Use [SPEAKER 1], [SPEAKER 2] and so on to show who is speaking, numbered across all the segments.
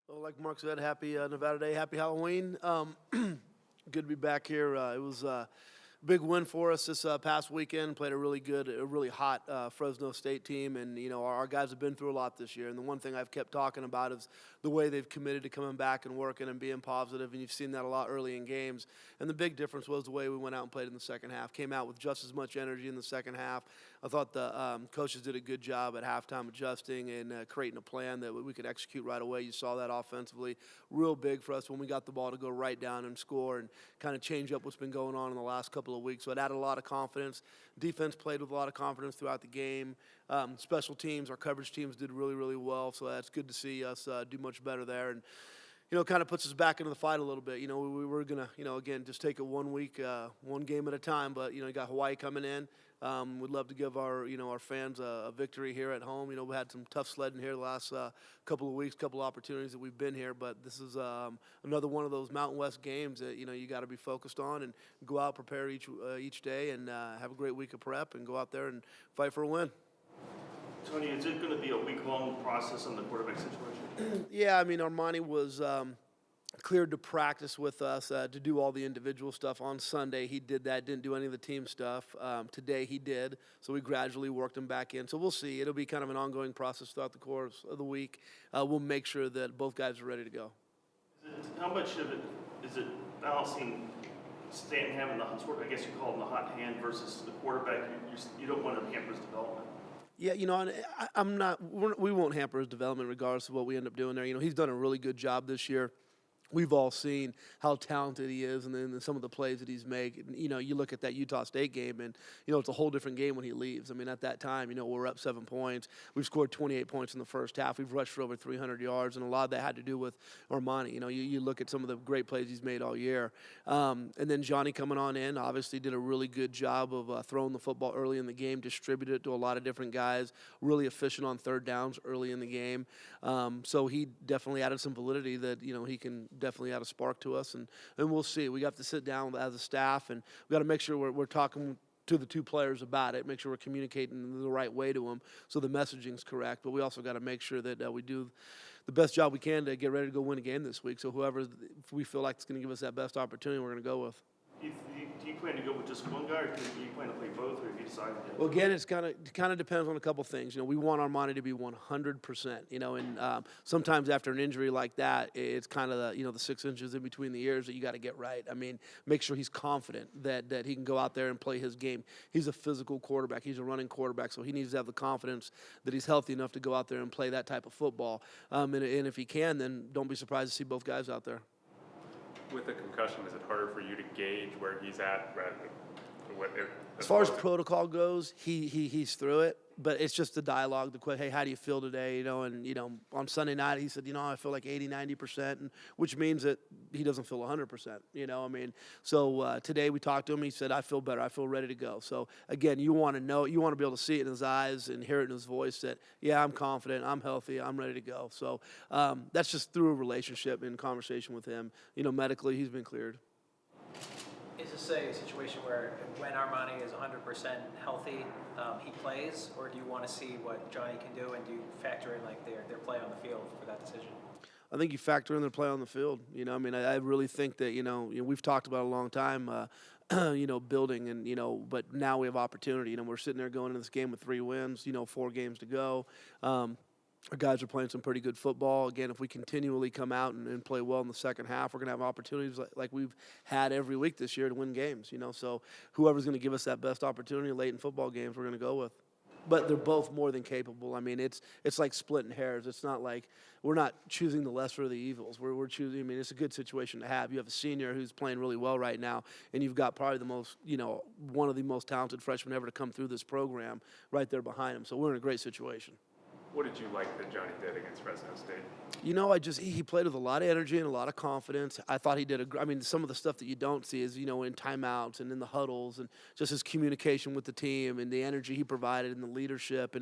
[SPEAKER 1] Well, like Mark said, happy Nevada Day, happy Halloween. Good to be back here. It was a big win for us this past weekend. Played a really hot Fresno State team, and our guys have been through a lot this year. And the one thing I've kept talking about is the way they've committed to coming back and working and being positive. And you've seen that a lot early in games. And the big difference was the way we went out and played in the second half. Came out with just as much energy in the second half. I thought the coaches did a good job at halftime adjusting and creating a plan that we could execute right away. You saw that offensively. Real big for us when we got the ball to go right down and score and kind of change up what's been going on in the last couple of weeks. So it added a lot of confidence. Defense played with a lot of confidence throughout the game. Special teams, our coverage teams did really well. So that's good to see us do much better there. And kind of puts us back into the fight a little bit. We were going to, again, just take it 1 week, one game at a time. But, you got Hawai'i coming in. We'd love to give our fans a victory here at home. We had some tough sledding here the last couple of weeks, couple of opportunities that we've been here. But this is another one of those Mountain West games that, you got to be focused on and go out, prepare each day, and have a great week of prep and go out there and fight for a win.
[SPEAKER 2] Tony, is it going to be a week-long process on the quarterback situation?
[SPEAKER 1] Yeah, Armani was cleared to practice with us to do all the individual stuff. On Sunday, he did that, didn't do any of the team stuff. Today, he did, so we gradually worked him back in. So we'll see. It'll be kind of an ongoing process throughout the course of the week. We'll make sure that both guys are ready to go.
[SPEAKER 2] How much of it is it balancing Stanton having the sort of, I guess you call him the hot hand versus the quarterback? You don't want to hamper his development.
[SPEAKER 1] Yeah, I'm not. We won't hamper his development regardless of what we end up doing there. He's done a really good job this year. We've all seen how talented he is, and then some of the plays that he's made. You look at that Utah State game, and it's a whole different game when he leaves. At that time, we're up 7 points. We've scored 28 points in the first half. We've rushed for over 300 yards, and a lot of that had to do with Armani. You look at some of the great plays he's made all year, and then Johnny coming on in obviously did a really good job of throwing the football early in the game, distributed it to a lot of different guys. Really efficient on third downs early in the game. So he definitely added some validity that he can definitely add a spark to us, and we'll see. We got to sit down as a staff, and we got to make sure we're talking to the two players about it, make sure we're communicating the right way to them so the messaging's correct. But we also got to make sure that we do the best job we can to get ready to go win a game this week. So whoever if we feel like it's going to give us that best opportunity, we're going to go with.
[SPEAKER 2] Do you plan to go with just one guy, or do you plan to play both, or have you decided yet?
[SPEAKER 1] Well, again, it kind of depends on a couple things. We want Armani to be 100%. And sometimes after an injury like that, it's kind of the 6 inches in between the ears that you got to get right. Make sure he's confident that he can go out there and play his game. He's a physical quarterback. He's a running quarterback, so he needs to have the confidence that he's healthy enough to go out there and play that type of football. And if he can, then don't be surprised to see both guys out there.
[SPEAKER 3] With a concussion, is it harder for you to gauge where he's at?
[SPEAKER 1] As far as protocol goes, he's through it, but it's just the dialogue, the question, hey, how do you feel today? And on Sunday night, he said, I feel like 80, 90%, and which means that he doesn't feel 100%, So today we talked to him. He said, I feel better. I feel ready to go. So, again, you want to know, you want to be able to see it in his eyes and hear it in his voice that, yeah, I'm confident, I'm healthy, I'm ready to go. So that's just through a relationship and conversation with him. Medically, he's been cleared.
[SPEAKER 4] Is this a situation where when Armani is 100% healthy, he plays, or do you want to see what Johnny can do, and do you factor in their play on the field for that decision?
[SPEAKER 1] I think you factor in their play on the field. I really think that we've talked about a long time. Building and but now we have opportunity. We're sitting there going into this game with 3 wins. 4 games to go. Our guys are playing some pretty good football. Again, if we continually come out and play well in the second half, we're going to have opportunities like we've had every week this year to win games. So whoever's going to give us that best opportunity late in football games, we're going to go with. But they're both more than capable. It's like splitting hairs. It's not like we're not choosing the lesser of the evils. We're choosing. It's a good situation to have. You have a senior who's playing really well right now, and you've got probably the most, one of the most talented freshmen ever to come through this program right there behind him. So we're in a great situation.
[SPEAKER 3] What did you like that Johnny did against Fresno State?
[SPEAKER 1] He played with a lot of energy and a lot of confidence. I thought he did some of the stuff that you don't see is, in timeouts and in the huddles and just his communication with the team and the energy he provided and the leadership.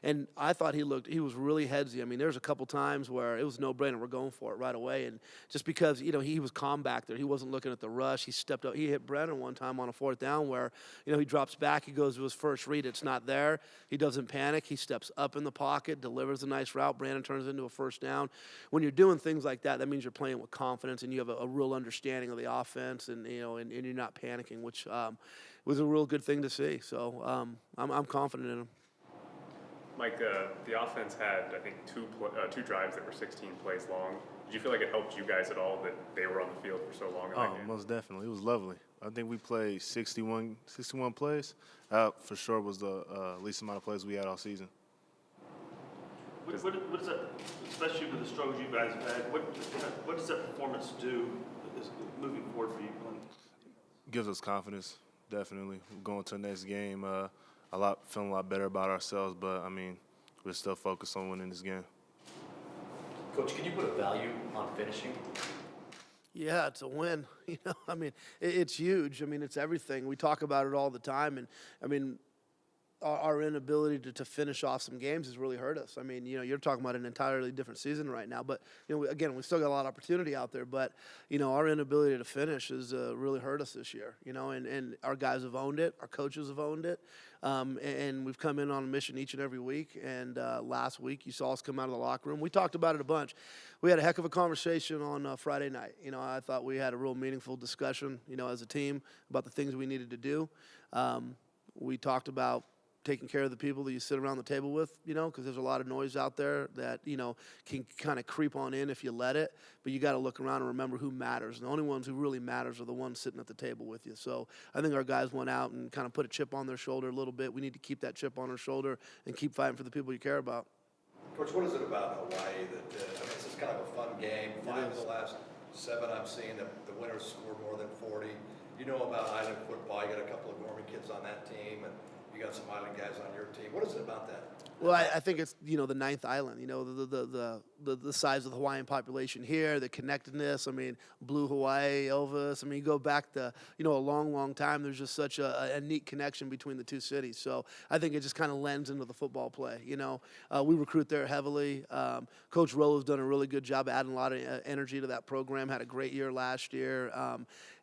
[SPEAKER 1] And I thought he was really headsy. There's a couple times where it was no-brainer. We're going for it right away. And just because, he was calm back there. He wasn't looking at the rush. He stepped up. He hit Brandon one time on a 4th down where, he drops back. He goes to his first read. It's not there. He doesn't panic. He steps up in the pocket. pocket, delivers a nice route, Brandon turns it into a first down. When you're doing things like that, that means you're playing with confidence and you have a real understanding of the offense, and and you're not panicking, which was a real good thing to see. So I'm confident in him.
[SPEAKER 3] Mike, the offense had, I think, two drives that were 16 plays long. Did you feel like it helped you guys at all that they were on the field for so long in that game?
[SPEAKER 5] Most definitely. It was lovely. I think we played 61 plays. For sure was the least amount of plays we had all season.
[SPEAKER 2] What does that, especially with the struggles you guys have had, what does that performance do moving forward for you?
[SPEAKER 5] Gives us confidence, definitely. Going to the next game, feeling a lot better about ourselves, but, I mean, we're still focused on winning this game.
[SPEAKER 6] Coach, can you put a value on finishing?
[SPEAKER 1] Yeah, it's a win. I mean, it's huge. I mean, it's everything. We talk about it all the time, and I mean, our inability to finish off some games has really hurt us. I mean, you're talking about an entirely different season right now, but again, we still got a lot of opportunity out there. But our inability to finish has really hurt us this year. And our guys have owned it, our coaches have owned it, and we've come in on a mission each and every week. And last week, you saw us come out of the locker room. We talked about it a bunch. We had a heck of a conversation on Friday night. I thought we had a real meaningful discussion, as a team about the things we needed to do. We talked about taking care of the people that you sit around the table with, because there's a lot of noise out there that, can kind of creep on in if you let it. But you got to look around and remember who matters. And the only ones who really matters are the ones sitting at the table with you. So I think our guys went out and kind of put a chip on their shoulder a little bit. We need to keep that chip on our shoulder and keep fighting for the people you care about.
[SPEAKER 7] Coach, what is it about Hawaii that, this is kind of a fun game. 5 of the last 7 I've seen, the winners scored more than 40. You know about Island football. You got a couple of Gorman kids on that team, and you got some Island guys on your team. What is it about that?
[SPEAKER 1] Well, I think it's, the 9th island, the size of the Hawaiian population here, the connectedness. I mean, Blue Hawaii, Elvis. I mean, you go back to, a long, long time. There's just such a neat connection between the two cities. So I think it just kind of lends into the football play. We recruit there heavily. Coach Rolo's done a really good job adding a lot of energy to that program. Had a great year last year.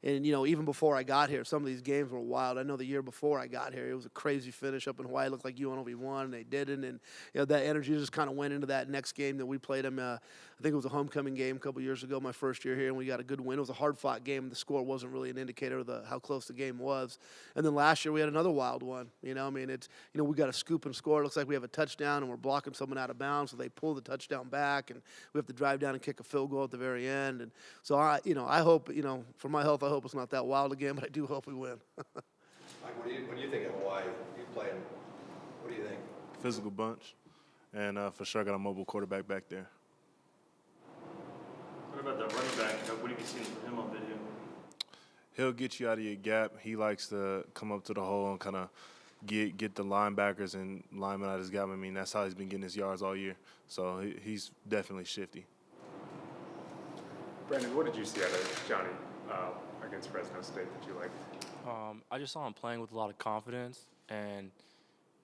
[SPEAKER 1] And, even before I got here, some of these games were wild. I know the year before I got here, it was a crazy finish up in Hawaii. It looked like UNLV won, and they didn't. And, that energy just kind of went into that next game that we played them. I think it was a homecoming game a couple years ago, my first year here, and we got a good win. It was a hard-fought game. The score wasn't really an indicator of how close the game was. And then last year we had another wild one. We got a scoop and score. It looks like we have a touchdown, and we're blocking someone out of bounds, so they pull the touchdown back, and we have to drive down and kick a field goal at the very end. And so, I hope, for my health, I hope it's not that wild again, but I do hope we win.
[SPEAKER 7] Mike, what do you think of Hawaii? You playing? What do you think?
[SPEAKER 5] Physical bunch, and for sure got a mobile quarterback back there.
[SPEAKER 2] What about that running back? What have you seen from him on video?
[SPEAKER 5] He'll get you out of your gap. He likes to come up to the hole and kind of get the linebackers and linemen out of his gap. I mean, that's how he's been getting his yards all year. So he's definitely shifty.
[SPEAKER 3] Brandon, what did you see out of Johnny against Fresno State that you liked?
[SPEAKER 8] I just saw him playing with a lot of confidence and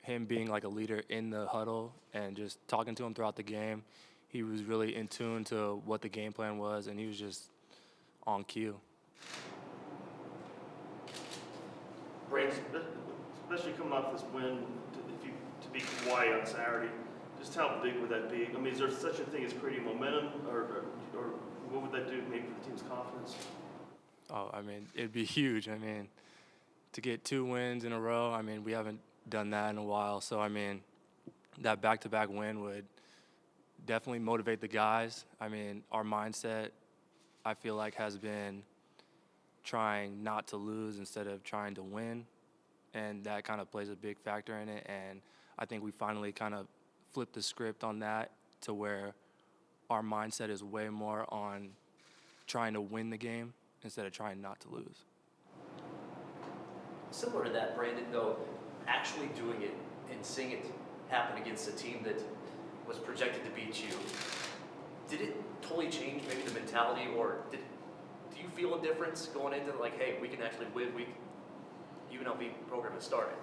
[SPEAKER 8] him being like a leader in the huddle and just talking to him throughout the game. He was really in tune to what the game plan was, and he was just on cue.
[SPEAKER 2] Brandon, especially coming off this win, to beat Hawaii on Saturday, just how big would that be? I mean, is there such a thing as creating momentum, or what would that do maybe for the team's confidence?
[SPEAKER 8] Oh, I mean, it'd be huge. I mean, to get 2 wins in a row, I mean, we haven't done that in a while. So, I mean, that back-to-back win would definitely motivate the guys. I mean, our mindset, I feel like, has been trying not to lose instead of trying to win. And that kind of plays a big factor in it. And I think we finally kind of flipped the script on that to where our mindset is way more on trying to win the game instead of trying not to lose.
[SPEAKER 6] Similar to that, Brandon, though, actually doing it and seeing it happen against a team that was projected to beat you, did it totally change maybe the mentality, or do you feel a difference going into like, hey, we can actually win, UNLV program has started?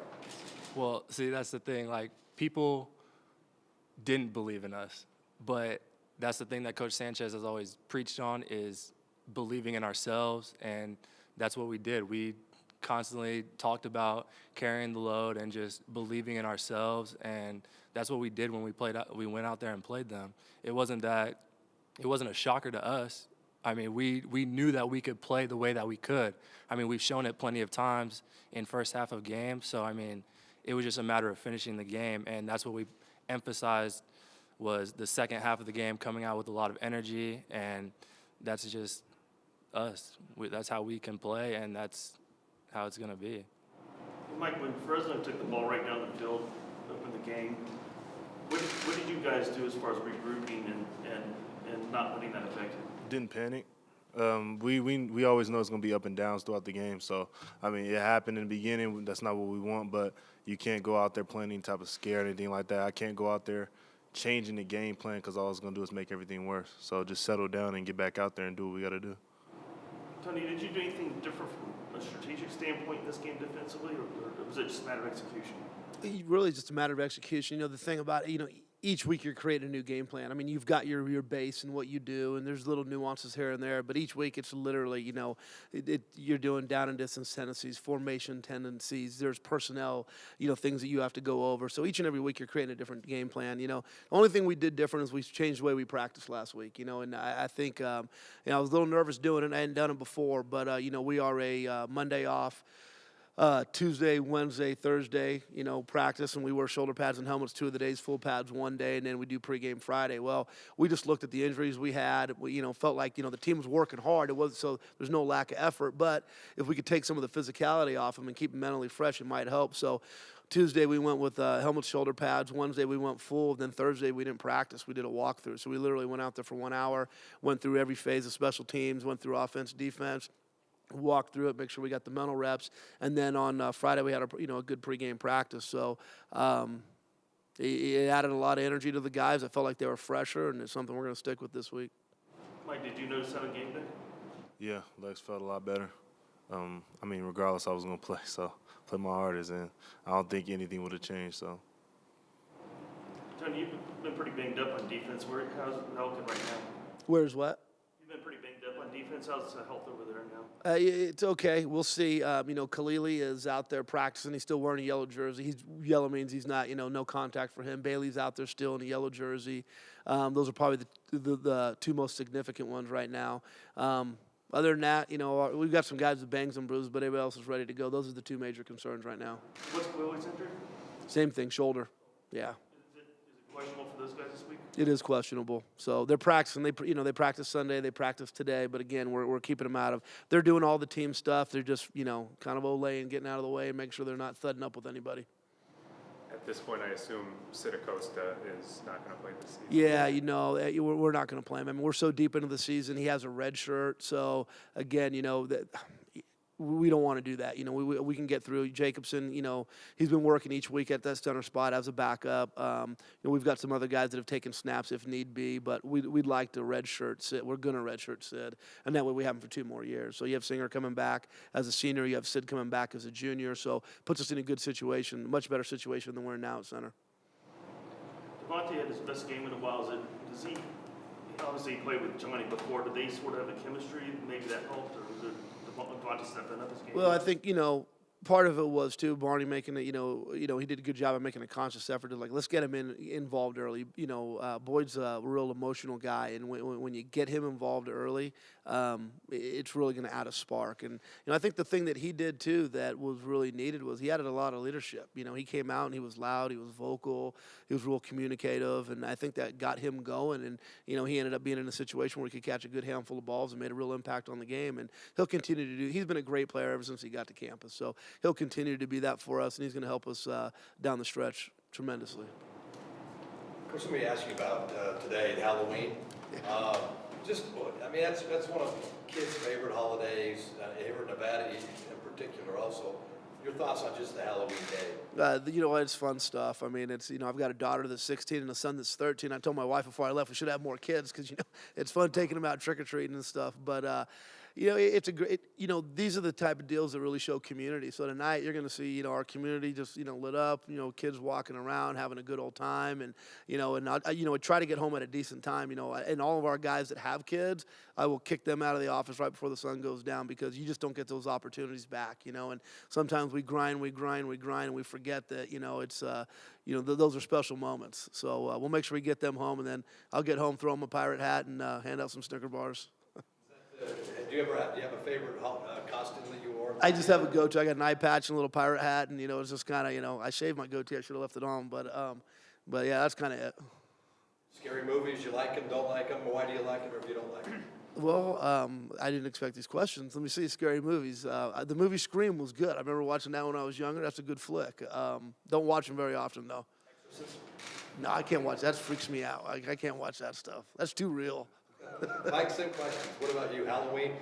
[SPEAKER 8] Well, see, that's the thing. Like, people didn't believe in us, but that's the thing that Coach Sanchez has always preached on, is believing in ourselves, and that's what we did. We constantly talked about carrying the load and just believing in ourselves, and that's what we did when we went out there and played them. It wasn't a shocker to us. I mean, we knew that we could play the way that we could. I mean, we've shown it plenty of times in first half of games. So, I mean, it was just a matter of finishing the game, and that's what we emphasized was the second half of the game coming out with a lot of energy, and that's just us. That's how we can play, and that's how it's going to be.
[SPEAKER 2] Mike, when Fresno took the ball right down the field, opened the game, what did you guys do as far as regrouping and not letting that affect you?
[SPEAKER 5] Didn't panic. We always know it's going to be up and downs throughout the game. So, I mean, it happened in the beginning. That's not what we want, but you can't go out there playing any type of scare or anything like that. I can't go out there changing the game plan because all it's going to do is make everything worse. So just settle down and get back out there and do what we got to do.
[SPEAKER 2] Tony, did you do anything different from a strategic standpoint in this game defensively, or was it just a matter of execution?
[SPEAKER 1] Really just a matter of execution. The thing about it, each week you're creating a new game plan. I mean, you've got your base and what you do, and there's little nuances here and there, but each week it's literally, you're doing down and distance tendencies, formation tendencies, there's personnel, things that you have to go over. So each and every week you're creating a different game plan. The only thing we did different is we changed the way we practiced last week, and I think, I was a little nervous doing it. I hadn't done it before, but, we are a Monday off. Tuesday, Wednesday, Thursday, practice, and we wear shoulder pads and helmets 2 of the days, full pads 1 day, and then we do pregame Friday. Well, we just looked at the injuries we had. We, felt like, the team was working hard. It wasn't so there's no lack of effort, but if we could take some of the physicality off them and keep them mentally fresh, it might help. So Tuesday we went with helmets, shoulder pads. Wednesday we went full. Then Thursday we didn't practice. We did a walkthrough. So we literally went out there for 1 hour, went through every phase of special teams, went through offense, defense, walk through it, make sure we got the mental reps, and then on Friday we had a good pregame practice. So it added a lot of energy to the guys. I felt like they were fresher, and it's something we're going to stick with this week.
[SPEAKER 2] Mike, did you notice that on game day?
[SPEAKER 5] Yeah, legs felt a lot better. Regardless, I was going to play, so play my hardest, and I don't think anything would have changed. So,
[SPEAKER 2] Tony, you've been pretty banged up on defense. How's it looking right now?
[SPEAKER 1] Where's what?
[SPEAKER 2] You've been pretty banged up on defense. How's the health over there now?
[SPEAKER 1] It's okay. We'll see. Khalili is out there practicing. He's still wearing a yellow jersey. Yellow means he's not, no contact for him. Bailey's out there still in a yellow jersey. Those are probably the two most significant ones right now. Other than that, we've got some guys with bangs and bruises, but everybody else is ready to go. Those are the two major concerns right now.
[SPEAKER 2] What's Khalili's injury?
[SPEAKER 1] Same thing, shoulder. Yeah.
[SPEAKER 2] Is it questionable for those guys this week?
[SPEAKER 1] It is questionable. So they're practicing. They practice Sunday. They practice today. But again, we're keeping them out of. They're doing all the team stuff. They're just kind of olaying, getting out of the way, and making sure they're not thudding up with anybody.
[SPEAKER 3] At this point, I assume Sitacosta is not going to play this season.
[SPEAKER 1] Yeah, we're not going to play him. I mean, we're so deep into the season. He has a red shirt. So again, that. We don't want to do that. We can get through. Jacobson, he's been working each week at that center spot as a backup. We've got some other guys that have taken snaps if need be, but we'd like to redshirt Sid. We're going to redshirt Sid, and that way we have him for 2 more years. So you have Singer coming back as a senior. You have Sid coming back as a junior. So puts us in a good situation, much better situation than we're in now at center.
[SPEAKER 2] Devontae had his best game in a while. Does he obviously played with Johnny before? Did they sort of have the chemistry? Maybe that helped, or was it Devontae stepping up his game?
[SPEAKER 1] Well, I think, part of it was too Barney making it. He did a good job of making a conscious effort to let's get him involved early. Boyd's a real emotional guy, and when you get him involved early, it's really going to add a spark. And I think the thing that he did too that was really needed was he added a lot of leadership. He came out and he was loud, he was vocal, he was real communicative, and I think that got him going. And he ended up being in a situation where he could catch a good handful of balls and made a real impact on the game. And he'll continue to do. He's been a great player ever since he got to campus. So he'll continue to be that for us, and he's going to help us down the stretch tremendously.
[SPEAKER 7] Coach, let me ask you about today, Halloween. That's one of kids' favorite holidays here in Nevada in particular also. Your thoughts on just the Halloween day?
[SPEAKER 1] It's fun stuff. I mean, it's, I've got a daughter that's 16 and a son that's 13. I told my wife before I left we should have more kids because, it's fun taking them out trick-or-treating and stuff. But, it's a great, these are the type of deals that really show community. So tonight you're going to see, our community just, lit up, kids walking around, having a good old time. And, I try to get home at a decent time, and all of our guys that have kids, I will kick them out of the office right before the sun goes down because you just don't get those opportunities back, and sometimes we grind, and we forget that, it's, those are special moments. So we'll make sure we get them home, and then I'll get home, throw them a pirate hat, and hand out some Snicker bars.
[SPEAKER 7] Do you have a favorite costume that you wore?
[SPEAKER 1] I just have a goatee. I got an eye patch and a little pirate hat, and it's just kind of, I shaved my goatee. I should have left it on, but yeah, that's kind of it.
[SPEAKER 7] Scary movies, you like them, don't like them? Why do you like them, or if you don't like them?
[SPEAKER 1] Well, I didn't expect these questions. Let me see scary movies. The movie Scream was good. I remember watching that when I was younger. That's a good flick. Don't watch them very often, though. No, I can't watch that. That freaks me out. I can't watch that stuff. That's too real.
[SPEAKER 7] Mike, same question. What about you? Halloween?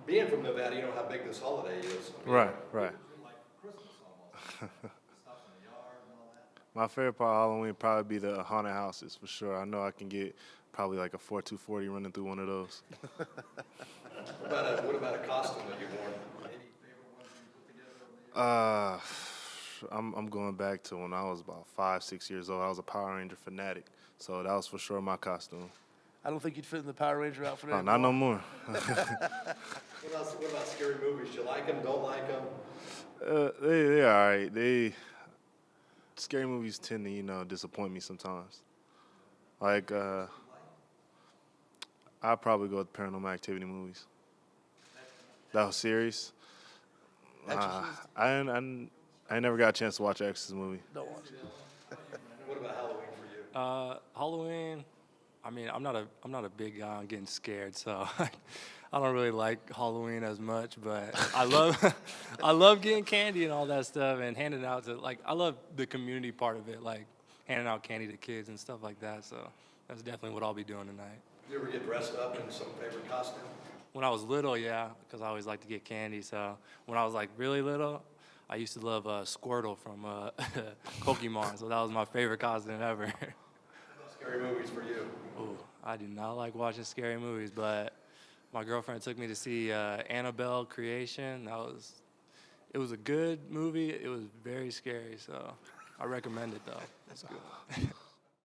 [SPEAKER 7] Being from Nevada, you know how big this holiday is.
[SPEAKER 5] Right.
[SPEAKER 7] Like Christmas almost. Stuff in the yard and all that.
[SPEAKER 5] My favorite part of Halloween would probably be the haunted houses, for sure. I know I can get probably like a 4.240 running through one of those.
[SPEAKER 7] What about a costume that you've worn? Any favorite ones you put together over the years?
[SPEAKER 5] I'm going back to when I was about 5-6 years old. I was a Power Ranger fanatic, so that was for sure my costume.
[SPEAKER 1] I don't think you'd fit in the Power Ranger outfit
[SPEAKER 5] Oh,
[SPEAKER 1] anymore.
[SPEAKER 5] not no more.
[SPEAKER 7] What about scary movies? You like them, don't like them?
[SPEAKER 5] They all right. Scary movies tend to, disappoint me sometimes. Like, I'd probably go with Paranormal Activity movies. That was serious. I never got a chance to watch an Exorcist movie.
[SPEAKER 1] Don't watch it.
[SPEAKER 7] What about Halloween for you?
[SPEAKER 8] Halloween. I mean, I'm not a big guy on getting scared, so I don't really like Halloween as much. But I love getting candy and all that stuff and handing out to I love the community part of it, like handing out candy to kids and stuff like that. So that's definitely what I'll be doing tonight.
[SPEAKER 7] You ever get dressed up in some favorite costume?
[SPEAKER 8] When I was little, yeah, because I always like to get candy. So when I was really little, I used to love Squirtle from Pokemon. So that was my favorite costume ever.
[SPEAKER 7] Scary movies for you?
[SPEAKER 8] Ooh, I do not like watching scary movies, but my girlfriend took me to see Annabelle Creation. It was a good movie. It was very scary, so I recommend it though. It's good.